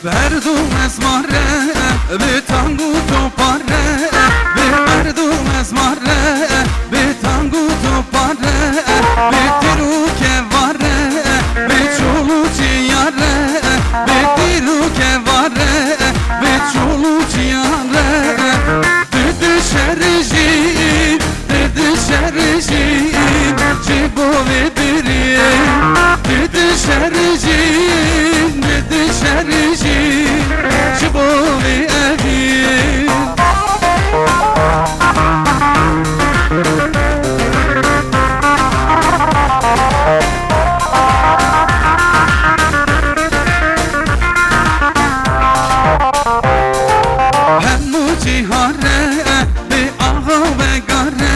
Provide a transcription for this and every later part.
Verdum ezmare, bir tangu topare, bir verdum ezmare, bir tangu topare, bir tiru kevare, bir çolu ciyare, bir tiru kevare, bir çolu ciyare. Dedi şerijin, dedi şerijin, cibo vediriye. Dedi şerijin, dedi şerijin, cibo vediriye. Hemu cihare, be ağa ve gare,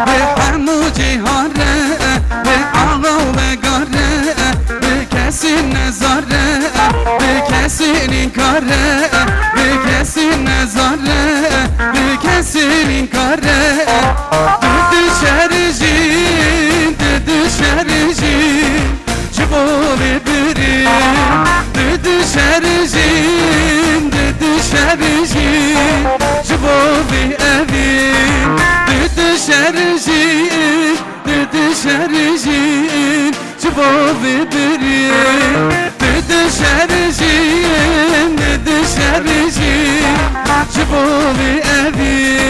be hemu cihare, be ağa ve gare, be kesin nezare, be kesin inkare, be kesin nezare, be kesin inkare. Dedi şerijin, dedi şerijin, cibo veririm. Dedi şerijin, dedi şerijin, cibo veririm. Dedi şerijin, dedi şerijin, cibo veririm. Dedi şerijin, dedi şerijin, cibo veririm.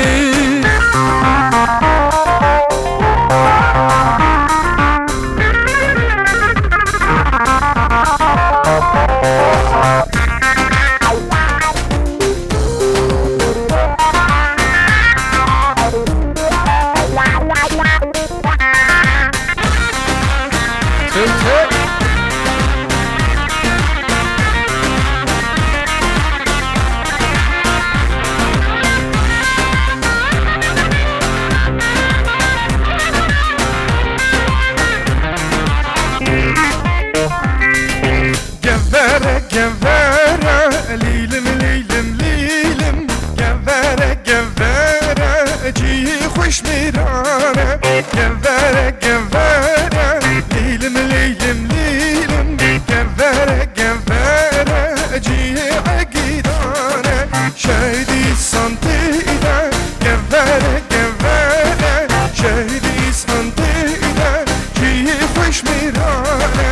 Gevere gevere lilim lilim lilim Gevere gevere cihi hoş mirane Gevere gevere lilim lilim lilim Gevere gevere cihi agidane Şehdi santide Gevere gevere Şehdi santide cihi hoş mirane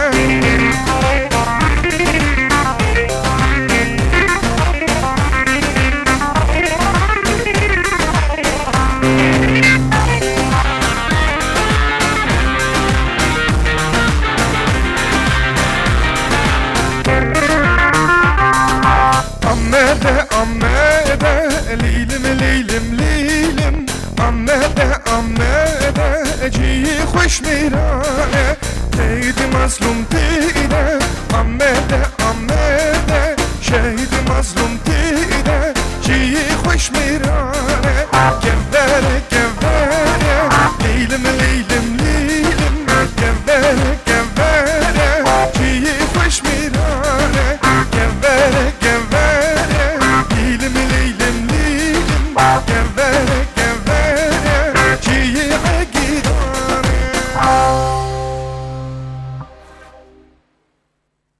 Ammede, lilim lilim lilim Ammede, cihi hoş mirane Teydi mazlum teyde Ammede, şehidi mazlum teyde Cihi hoş mirane Gevere, gevere, lilim lilim